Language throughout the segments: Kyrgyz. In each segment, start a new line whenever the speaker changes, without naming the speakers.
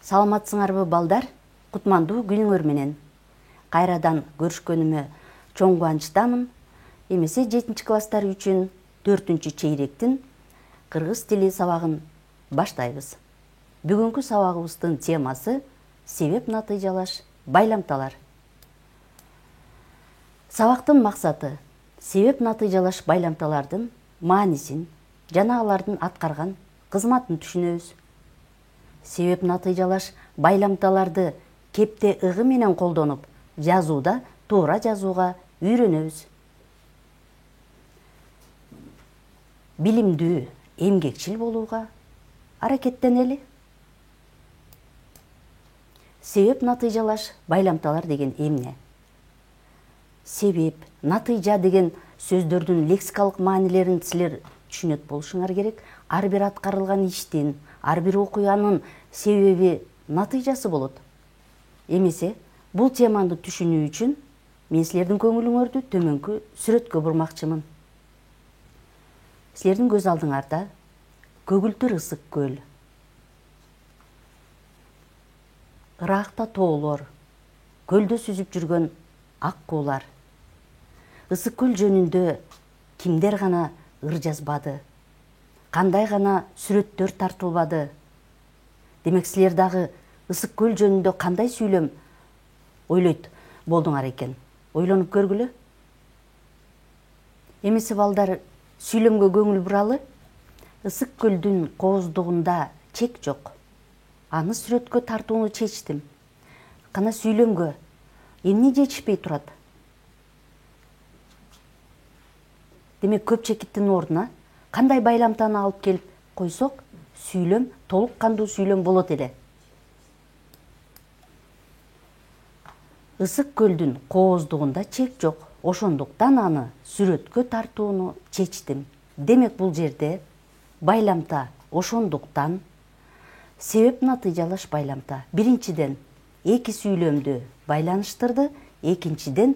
Саламатсыңарбы балдар? Кутмандуу күнүңөр менен. Кайрадан көрүшкөнүмө чоң кубанычтамын. Эмесе 7 класстар үчүн 4 чейректин кыргыз тили сабагын баштайбыз. Бүгүнкү сабагыбыздын темасы себеп натыйжалаш байламталар. Сабактын максаты себеп натыйжалаш байламталардын маанисин жана алардын аткарган кызматын түшүнөбүз. Себеп натыйжалаш байламталарды кепте ыгы менен колдонуп, жазууда туура жазууга үйрөнөбүз. Билимдүү, эмгекчил болууга аракеттенели. Себеп натыйжалаш байламталар деген эмне? Себеп, натыйжа деген сөздөрдүн лексикалык маанилерин силер түшүнөт болушуңар керек. Ар бир аткарылган иштин, ар бир окуянын себеби натыйжасы болот. Эмесе, бул теманы түшүнүү үчүн мен силердин көңүлүңөрдү төмөнкү сүрөткө бурмакчымын. Силердин көз алдыңарда көгүлтүр ысык көл, ыракта тоолор, көлдө сүзүп жүргөн ак куулар. Ысык көл жөнүндө кимдер гана ыр жазбады, кандай гана сүрөттөр тартылбады. Демек силер дагы ысык көл жөнүндө кандай сүйлөм ойлойт болдуңар экен? Ойлонуп көргүлө. Эмесе балдар, сүйлөмгө көңүл буралы. Ысык көлдүн кооздугунда чек жок. Аны сүрөткө тартууну чечтим. Кана сүйлөмгө эмне жетишпей турат? Демек көп чекиттин ордуна кандай байламтаны алып келип койсок, сүйлөм толук кандуу сүйлөм болот эле. Ысык көлдүн кооздугунда чек жок. Ошондуктан аны сүрөткө тартууну чечтим. Демек бул жерде байламта ошондуктан себеп натыйжалаш байламта. Биринчиден эки сүйлөмдү байланыштырды. Экинчиден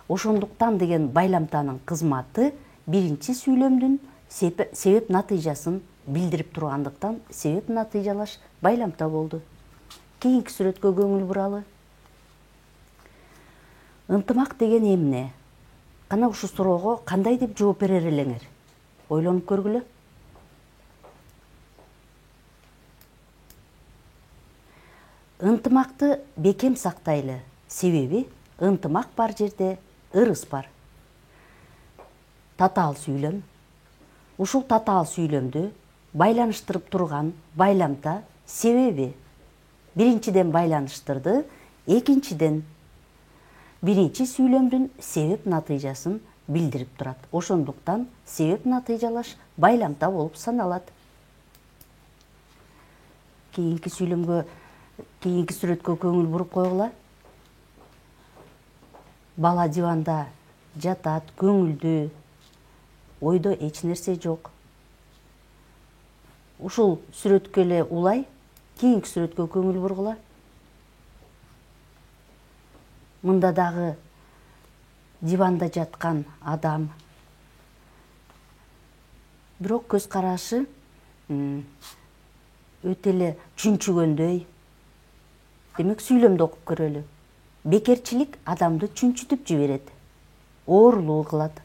ошондуктан деген байламтанын кызматы биринчи сүйлөмдүн себеп натыйжасын билдирип тургандыктан себеп натыйжалаш байламта болду. Кийинки сүрөткө көңүл буралы. Ынтымак деген эмне? Кана ушул суроого кандай деп жооп берер элеңер? Ойлонуп көргүлө. Ынтымакты бекем сактайлы. Себеби ынтымак бар жерде ырыс бар. Татаал сүйлөм. Ушул татаал сүйлөмдү байланыштырып турган байламта себеби биринчиден байланыштырды, экинчиден биринчи сүйлөмдүн себеп натыйжасын билдирип турат. Ошондуктан себеп натыйжалаш байламта болуп саналат. Кийинки сүрөткө көңүл буруп койгула. Бала диванда жатат, көңүлдүү, ойдо эч нерсе жок. Ушул сүрөткө эле улай, кийинки сүрөткө көңүл бургула. Мында дагы диванда жаткан адам. Бирок көз карашы өтө эле чүнчүгөндөй. Демек сүйлөмдү окуп көрөлү. Бекерчилик адамды чүнчүтүп жиберет, оорулуу кылат.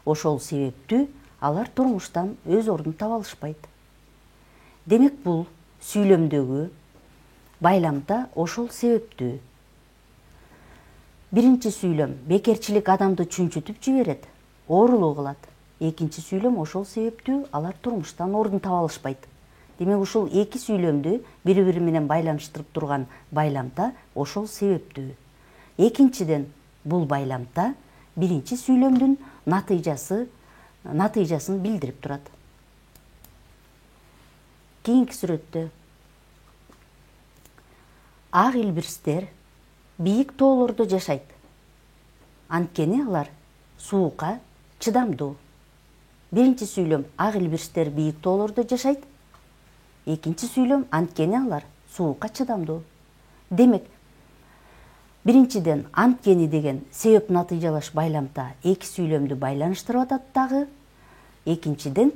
Ошол себептүү алар турмуштан өз ордун таба алышпайт. Демек бул сүйлөмдөгү байламта ошол себептүү. Биринчи сүйлөм бекерчилик адамды чүнчүтүп жиберет, оорулуу кылат. Экинчи сүйлөм ошол себептүү алар турмуштан ордун таба алышпайт. Демек ушул эки сүйлөмдү бири-бири менен байланыштырып турган байламта ошол себептүү. Экинчиден бул байламта биринчи сүйлөмдүн натыйжасын билдирип турат. Кийинки сүрөттө ак илбирстер бийик тоолордо жашайт. Анткени алар суукка чыдамдуу. Биринчи сүйлөм ак илбирстер бийик тоолордо жашайт. Экинчи сүйлөм анткени алар суукка чыдамдуу. Демек, биринчиден анткени деген себеп натыйжалаш байламта эки сүйлөмдү байланыштырып атат дагы. Экинчиден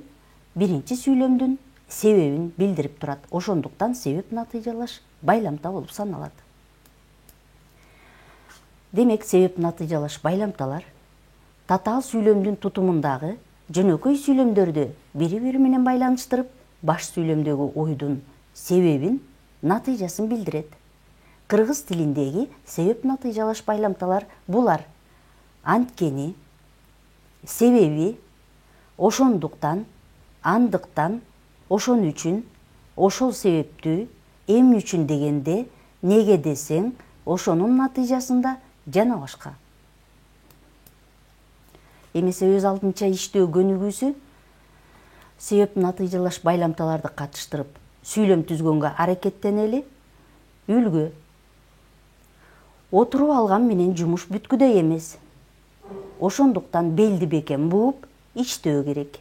биринчи сүйлөмдүн себебин билдирип турат. Ошондуктан себеп натыйжалаш байламта болуп саналат. Демек, себеп натыйжалаш байламталар татаал сүйлөмдүн тутумундагы жөнөкөй сүйлөмдөрдү бири-бири менен байланыштырып, баш сүйлөмдөгү ойдун себебин, натыйжасын билдирет. Кыргыз тилиндеги себеп натыйжалаш байламталар булар: анткени, себеби, ошондуктан, андыктан, ошон үчүн, ошол себептүү, эмне үчүн дегенде, неге десең, ошонун натыйжасында жана башка. Эмесе өз алдынча иштөө көнүгүүсү себеп натыйжалаш байламталарды катыштырып сүйлөм түзгөнгө аракеттенели. Үлгү: отуруп алган менен жумуш бүткүдөй эмес. Ошондуктан белди бекем бууп иштөө керек.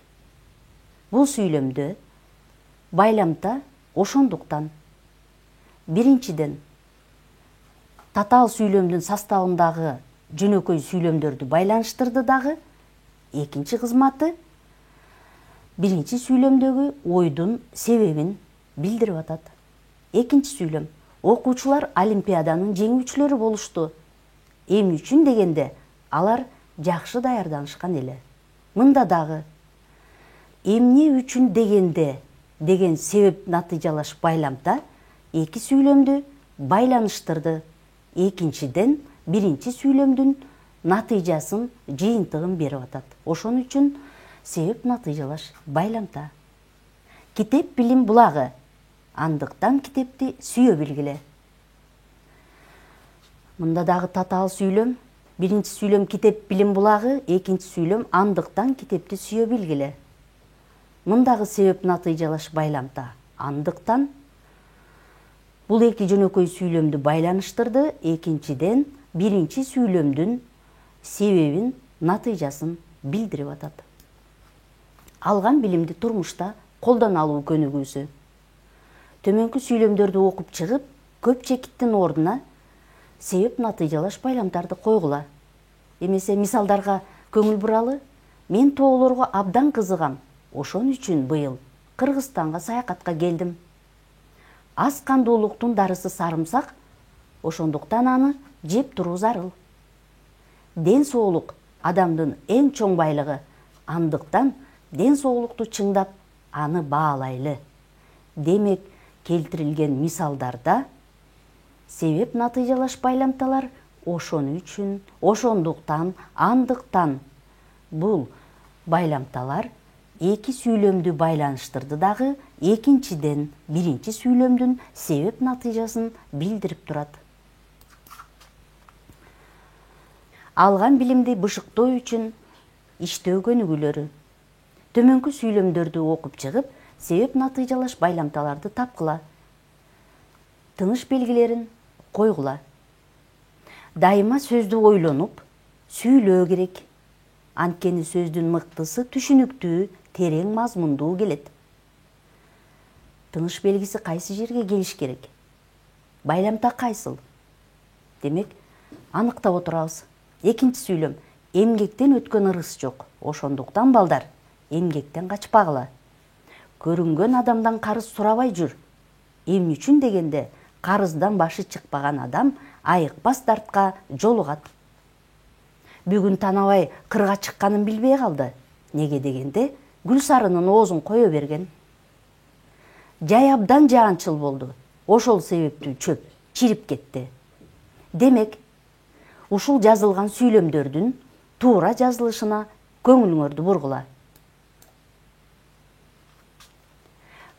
Бул сүйлөмдө байламта ошондуктан биринчиден татаал сүйлөмдүн составындагы жөнөкөй сүйлөмдөрдү байланыштырды дагы. Экинчи кызматы биринчи сүйлөмдөгү ойдун себебин билдирип атат. Экинчи сүйлөм: окуучулар олимпиаданын жеңүүчүлөрү болушту. Эмне үчүн дегенде, алар жакшы даярданышкан эле. Мында дагы эмне үчүн дегенде деген себеп натыйжалаш байламта эки сүйлөмдү байланыштырды. Экинчиден биринчи сүйлөмдүн натыйжасын, жыйынтыгын берип атат. Ошон үчүн себеп натыйжалаш байламта. Китеп билим булагы. Андыктан китепти сүйө билгиле. Мында дагы татаал сүйлөм. Биринчи сүйлөм китеп билим булагы, экинчи сүйлөм андыктан китепти сүйө билгиле. Мындагы себеп натыйжалаш байламта андыктан. Бул эки жөнөкөй сүйлөмдү байланыштырды. Экинчиден биринчи сүйлөмдүн себебин, натыйжасын билдирип атат. Алган билимди турмушта колдоно алуу көнүгүүсү. Төмөнкү сүйлөмдөрдү окуп чыгып, көп чекиттин ордуна себеп натыйжалаш байламтарды койгула. Эмесе мисалдарга көңүл буралы. Мен тоолорго абдан кызыгам. Ошон үчүн быйыл Кыргызстанга саякатка келдим. Аз кандуулуктун дарысы сарымсак, ошондуктан аны жеп туруу зарыл. Ден соолук адамдын эң чоң байлыгы. Андыктан ден соолукту чыңдап, аны баалайлы. Демек, келтирилген мисалдарда себеп натыйжалаш байламталар ошон үчүн, ошондуктан, андыктан. Бул байламталар эки сүйлөмдү байланыштырды дагы, экинчиден биринчи сүйлөмдүн себеп натыйжасын билдирип турат. Алган билимди бышыктоо үчүн иштөө көнүгүүлөрү. Төмөнкү сүйлөмдөрдү окуп чыгып, себеп натыйжалаш байламталарды тапкыла. Тыныш белгилерин койгула. Дайыма сөздү ойлонуп, сүйлөө керек. Анткени сөздүн мыктысы түшүнүктүү, терең мазмундуу келет. Тыныш белгиси кайсы жерге келиш керек? Байламта кайсыл? Демек, аныктап отурабыз. Экинчи сүйлөм: эмгектен өткөн ырыс жок. Ошондуктан балдар, эмгектен качпагыла. Көрүнгөн адамдан карыз сурабай жүр. Эмне үчүн дегенде, карыздан башы чыкпаган адам айыкпас дартка жолугат. Бүгүн танабай кырга чыкканын билбей калды. Неге дегенде, Гүлсарынын оозун кое берген. Жай абдан жаанчыл болду. Ошол себептүү чөп чирип кетти. Демек, ушул жазылган сүйлөмдөрдүн туура жазылышына көңүлүңөрдү бургула.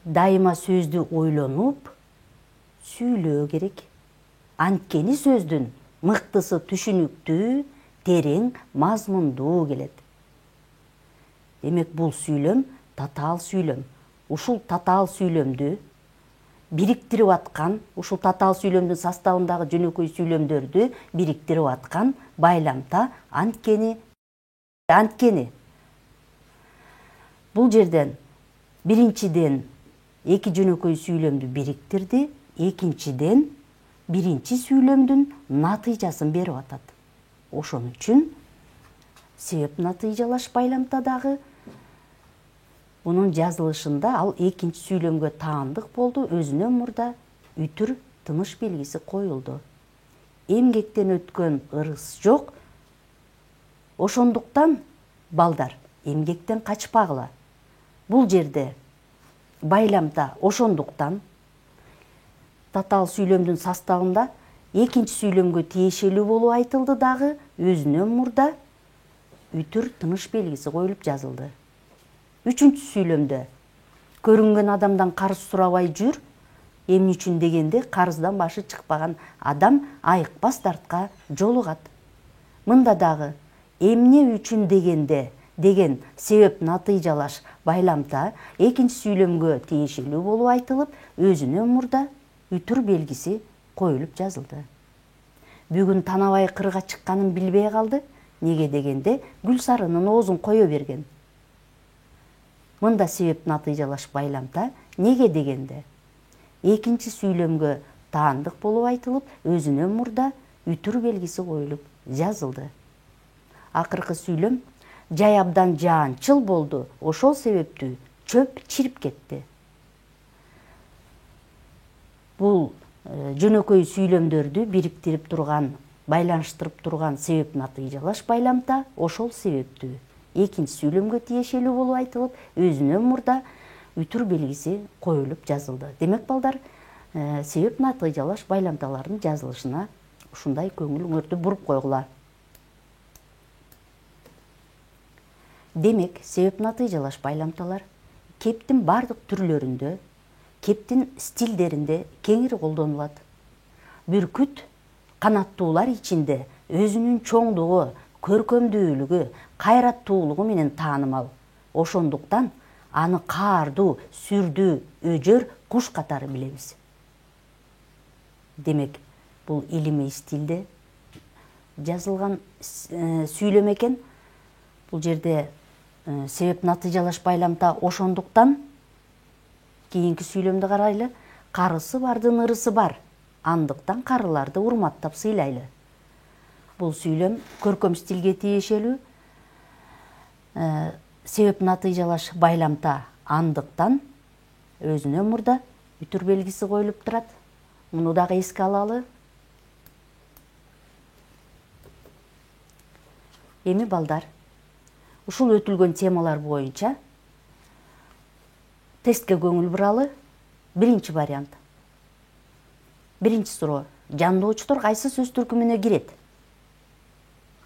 Дайыма сөздү ойлонуп, сүйлөө керек. Анткени сөздүн мыктысы түшүнүктүү, терең, мазмундуу келет. Демек, бул сүйлөм татаал сүйлөм. Ушул татаал сүйлөмдү бириктирип аткан, ушул татаал сүйлөмдүн составындагы жөнөкөй сүйлөмдөрдү бириктирип аткан байламта анткени. Бул жерден биринчиден эки жөнөкөй сүйлөмдү бириктирди, экинчиден биринчи сүйлөмдүн натыйжасын берип атат. Ошон үчүн себеп натыйжалаш байламтадагы Bunун жазылышында ал экинчи сүйлөмгө таандык болду, өзүнөн мурда үтүр тыныш белгиси коюлду. Эмгектен өткөн ырыс жок. Ошондуктан балдар эмгектен качпагыла. Бул жерде байламта ошондуктан татаал сүйлөмдүн составында экинчи сүйлөмгө тиешелүү болуп айтылды дагы, өзүнөн мурда үтүр тыныш белгиси коюлуп жазылды. Үчүнчү сүйлөмдө көрүнгөн адамдан карыз сурабай жүр, эмне үчүн дегенде карыздан башы чыкпаган адам айыкпас дартка жолугат. Мында дагы эмне үчүн дегенде деген себеп натыйжалаш байламта экинчи сүйлөмгө тиешелүү болуп айтылып, өзүнөн мурда үтүр белгиси коюлуп жазылды. Бүгүн Танабай кырга чыкканын билбей калды. Неге дегенде Гүлсарынын оозун кое берген. Мында себеп натыйжалаш байламта неге дегенде экинчи сүйлөмгө таандык болуп айтылып, өзүнөн мурда үтүр белгиси коюлуп жазылды. Акыркы сүйлөм жай абдан жаанчыл болду, ошол себептүү чөп чирип кетти. Бул жөнөкөй сүйлөмдөрдү бириктирип турган, байланыштырып турган себеп натыйжалаш байламта ошол себептүү экинчи сүйлөмгө тиешелүү болуп айтылып, өзүнөн мурда үтүр белгиси коюлуп жазылды. Демек балдар, себеп натыйжалаш байламталардын жазылышына ушундай көңүлүңөрдү буруп койгула. Демек, себеп натыйжалаш байламталар кептин бардык түрлөрүндө, кептин стилдеринде кеңири колдонулат. Бүркүт канаттуулар ичинде өзүнүн чоңдугу, көркөмдүүлүгү, кайраттуулугу менен таанымал. Ошондуктан аны каардуу, сүрдүү, өжөр куш катары билебиз. Демек, бул илимий стилде жазылган сүйлөм экен. Бул жерде себеп натыйжалаш байламта ошондуктан, кийинки сүйлөмдү карайлы. Карысы бардын ырысы бар. Андыктан карыларды урматтап сыйлайлы. Бул сүйлөм көркөм стилге тиешелүү. Себеп натыйжалаш байламта андыктан өзүнөн мурда үтүр белгиси коюлуп турат. Муну дагы эске алалы. Эми балдар, ушул өтүлгөн темалар боюнча тестке көңүл буралы. Биринчи вариант. Биринчи суроо. Жандоочтор кайсы сөз түркүмүнө кирет?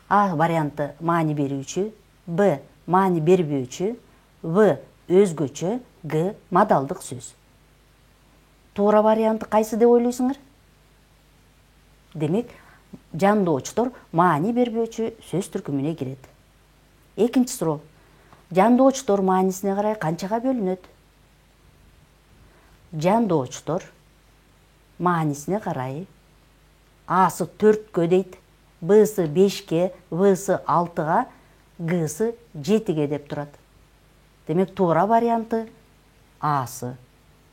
А варианты маани берүүчү, Б маани бербөөчү, В өзгөчө, Г мадалдык сөз. Туура варианты кайсы деп ойлойсуңар? Демек, жандоочтор маани бербөөчү сөз түркүмүнө кирет. Экинчи суроо. Жандоочтор маанисине карай канчага бөлүнөт? Жандоочтор маанисине карай Асы 4-кө дейт, Б'сы 5-ке, В'сы 6-га, Г'сы 7-ге деп турат. Демек, туура варианты Асы.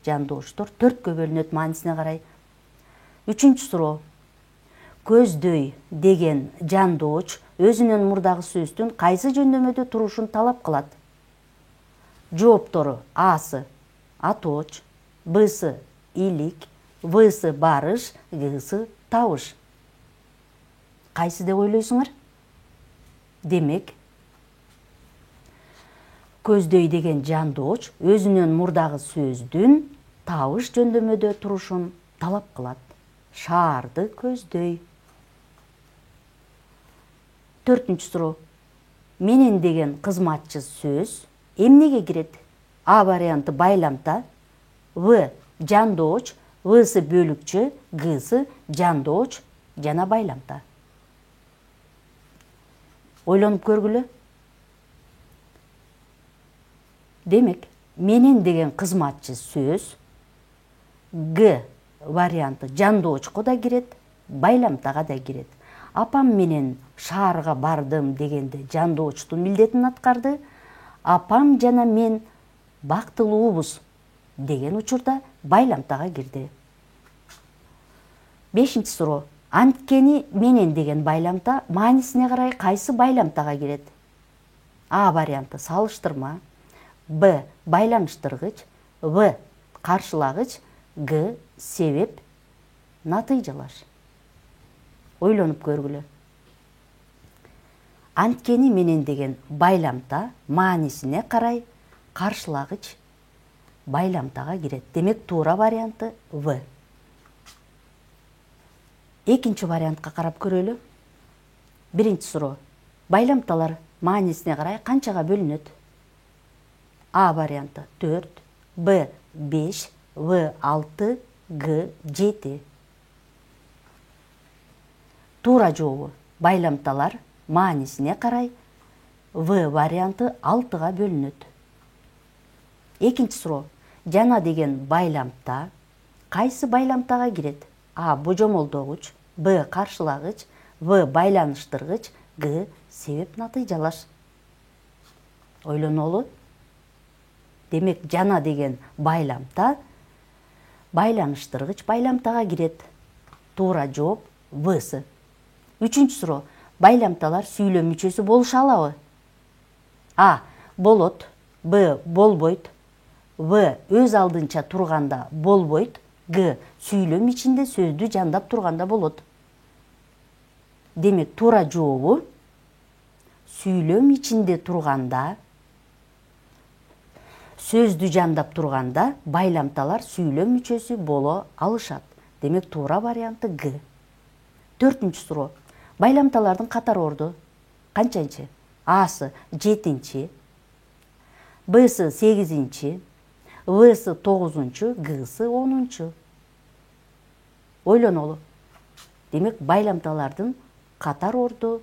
Жандоочтор 4-кө бөлүнөт маанисине карай. Үчүнчү суроо. Көздөй деген жандооч өзүнөн мурдагы сөздүн кайсы жөндөмөдө турушун талап кылат? Жооптору Асы атооч, Б'сы илик, В'сы барыш, Г'сы табыш. Кайсы деп ойлойсуңар? Демек, көздөй деген жандооч өзүнөн мурдагы сөздүн табыш жөндөмөдө турушун талап кылат. Шаарды көздөй. Төртүнчү суроо. Менен деген кызматчы сөз эмнеге кирет? А варианты байламта, В жандооч, В'сы бөлүкчө, Г'сы жандооч жана байламта. Ойлонуп көргүлө. Демек, менен деген кызматчы сөз Г варианты жандоочко да кирет, байламтага да кирет. Апам менен шаарга бардым дегенде жандоочтун милдетин аткарды. Апам жана мен бактылуубуз деген учурда байламтага кирди. Бешинчи суроо. Анткени менен деген байламта маанисине карай кайсы байламтага кирет? А варианты салыштырма, Б. Байланыштыргыч. В. Каршылагыч. Г. Себеп, натыйжалаш. Ойлонуп көргүлө. Анткени менен деген байламта маанисине карай каршылагыч байламтага кирет. Демек туура варианты В. Экинчи вариантка карап көрөлү. Биринчи суроо. Байламталар маанисине карай канчага бөлүнөт? А варианты 4, Б 5, В 6, Г 7. Туура жообу байламталар маанисине карай В варианты 6га бөлүнөт. Экинчи суроо. Жана деген байламта кайсы байламтага кирет? А. Божомолдогуч, Б. Каршылагыч, В. Байланыштыргыч, Г. Себеп, натыйжалаш. Ойлонолу. Демек жана деген байламта байланыштыргыч байламтага кирет. Туура жооп Всы. Үчүнчү суроо. Байламталар сүйлөм мүчөсү болуша алабы? А. Болот, Б. Болбойт, В. Өз алдынча турганда болбойт, Г. Сүйлөм ичинде сөздү жандап турганда болот. Демек туура жообу сүйлөм ичинде турганда, сөздү жандап турганда байламталар сүйлөм мүчөсү боло алышат. Демек туура варианты Г. Төртүнчү суроо. Байламталардын катар орду канчанчы? Асы 7-чи, Бсы 8-чи, Всы 9-чу, Гсы 10-чу. Ойлонолу. Демек байламталардын катар орду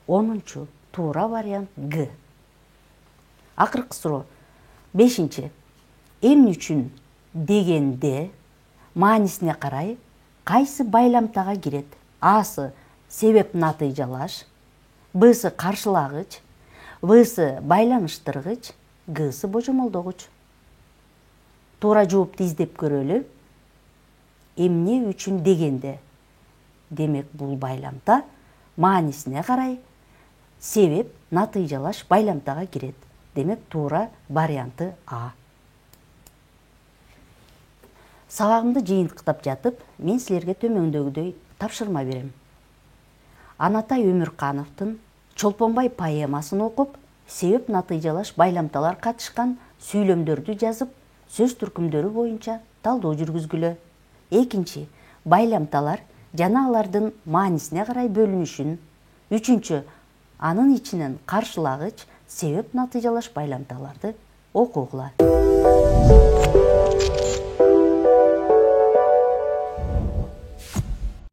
10-чу. Туура вариант Г. Акыркы суроо. 5-чи. Эмне үчүн дегенде маанисине карай кайсы байламтага кирет? Асы себеп, натыйжалаш, Бсы каршылагыч, Всы байланыштыргыч, Гсы божомолдогуч. Туура жоопту издеп көрөлү. Эмне үчүн дегенде. Демек бул байламта маанисине карай себеп, натыйжалаш байламтага кирет. Демек туура варианты А. Сабагымды жыйынтыктап жатып, мен силерге төмөндөгүдөй тапшырма берем. Анатай Өмүркановдун Чолпонбай поэмасын окуп, себеп, натыйжалаш байламталар катышкан сүйлөмдөрдү жазып, сөз түркүмдөрү боюнча талдоо жүргүзгүлө. Экинчи, байламталар жана алардын маанисине карай бөлүнүшүн. Үчүнчү, анын ичинен каршылагыч, себеп, натыйжалаш байламталарды окугула.